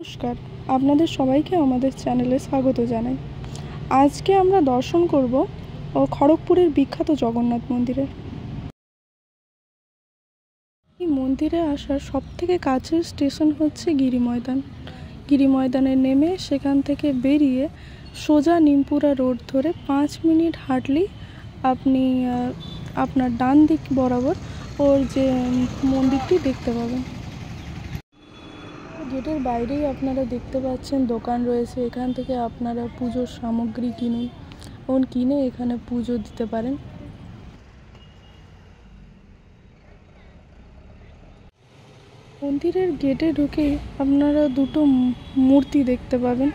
নমস্কার, আপনাদের সবাইকে আমাদের চ্যানেলে স্বাগত জানাই। আজকে আমরা দর্শন করব খড়গপুরের বিখ্যাত জগন্নাথ মন্দিরে। এই মন্দিরে আসার সবথেকে কাছের স্টেশন হচ্ছে গিরি ময়দান। গিরি ময়দানে নেমে সেখান থেকে বেরিয়ে সোজা নিমপুরা রোড ধরে 5 মিনিট হাঁটলেই আপনি আপনার ডান দিক বরাবর ওর যে মন্দিরটি দেখতে পাবেন। গেটের বাইরেই আপনারা দেখতে পাচ্ছেন দোকান রয়েছে, এখান থেকে আপনারা পুজোর সামগ্রী কিনুন এবং কিনে এখানে পুজো দিতে পারেন। মন্দিরের গেটে ঢুকেই আপনারা দুটো মূর্তি দেখতে পাবেন।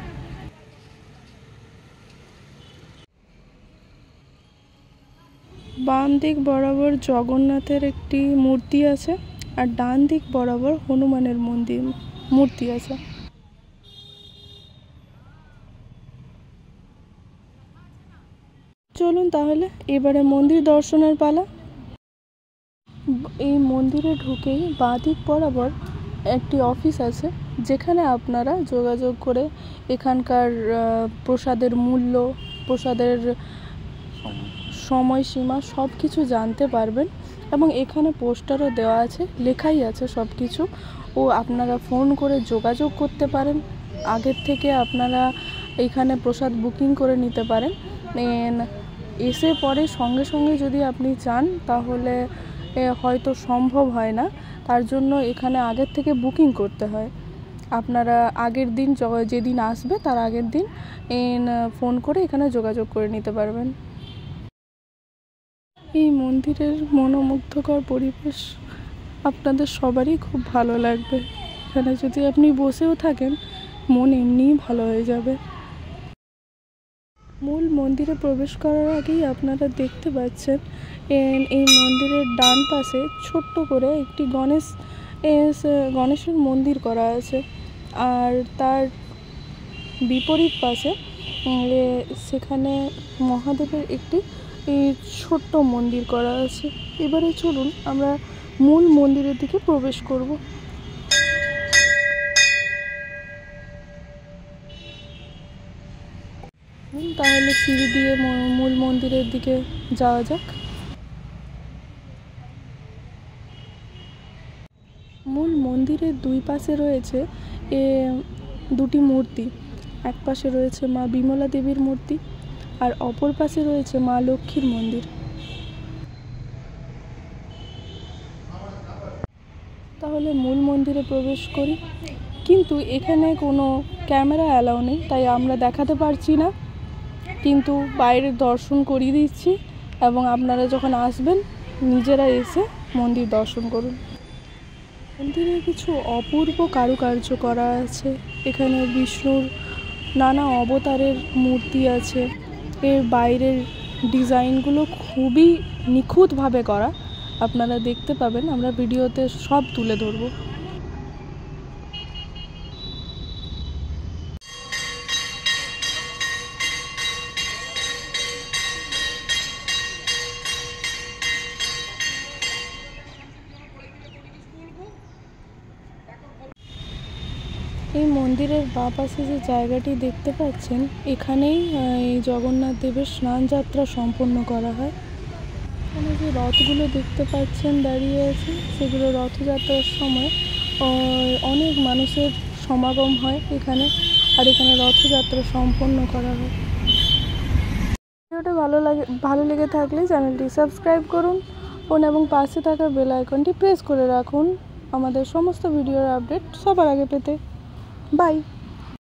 বাম দিক বরাবর জগন্নাথের একটি মূর্তি আছে আর ডান দিক বরাবর হনুমানের মূর্তি আছে। চলুন তাহলে এবারে মন্দির দর্শনের পালা। এই মন্দিরে ঢুকেই বাঁ দিক বরাবর একটি অফিস আছে, যেখানে আপনারা যোগাযোগ করে এখানকার প্রসাদের মূল্য, প্রসাদের সময়সীমা সব কিছু জানতে পারবেন এবং এখানে পোস্টারও দেওয়া আছে, লেখাই আছে সব কিছু। ও আপনারা ফোন করে যোগাযোগ করতে পারেন। আগের থেকে আপনারা এখানে প্রসাদ বুকিং করে নিতে পারেন। এসে পরে সঙ্গে সঙ্গে যদি আপনি চান তাহলে হয়তো সম্ভব হয় না, তার জন্য এখানে আগের থেকে বুকিং করতে হয়। আপনারা আগের দিন যেদিন আসবে তার আগের দিন ফোন করে এখানে যোগাযোগ করে নিতে পারবেন। এই মন্দিরের মনোমুগ্ধকর পরিবেশ আপনাদের সবারই খুব ভালো লাগবে। এখানে যদি আপনি বসেও থাকেন মন এমনিই ভালো হয়ে যাবে। মূল মন্দিরে প্রবেশ করার আগেই আপনারা দেখতে পাচ্ছেন এই মন্দিরের ডান পাশে ছোট্ট করে একটি গণেশের মন্দির করা আছে, আর তার বিপরীত পাশে সেখানে মহাদেবের একটি ছোট্ট মন্দির করা আছে। এবারে চলুন আমরা মূল মন্দিরের দিকে প্রবেশ করব। তাহলে সিঁড়ি দিয়ে মূল মন্দিরের দিকে যাওয়া যাক। মূল মন্দিরের দুই পাশে রয়েছে দুটি মূর্তি। এক পাশে রয়েছে মা বিমলা দেবীর মূর্তি আর অপর পাশে রয়েছে মা লক্ষ্মীর মন্দির। তাহলে মূল মন্দিরে প্রবেশ করি, কিন্তু এখানে কোনো ক্যামেরা অ্যালাউ নেই, তাই আমরা দেখাতে পারছি না, কিন্তু বাইরে দর্শন করিয়ে দিচ্ছি এবং আপনারা যখন আসবেন নিজেরা এসে মন্দির দর্শন করুন। মন্দিরে কিছু অপূর্ব কারুকার্য করা আছে। এখানে বিষ্ণুর নানা অবতারের মূর্তি আছে। এর বাইরের ডিজাইনগুলো খুবই নিখুঁতভাবে করা, আপনারা দেখতে পাবেন। আমরা ভিডিওতে সব তুলে ধরব। এই মন্দিরের বাঁ পাশে যে জায়গাটি দেখতে পাচ্ছেন, এখানেই এই জগন্নাথ দেবের স্নান যাত্রা সম্পন্ন করা হয়। এখানে যে রথগুলো দেখতে পাচ্ছেন দাঁড়িয়ে আছে, সেগুলো রথযাত্রার সময় অনেক মানুষের সমাগম হয় এখানে, আর এখানে রথযাত্রা সম্পন্ন করা হয়। ভিডিওটা ভালো লেগে থাকলে চ্যানেলটি সাবস্ক্রাইব করুন এবং পাশে থাকা বেল আইকনটি প্রেস করে রাখুন আমাদের সমস্ত ভিডিওর আপডেট সবার আগে পেতে। বাই।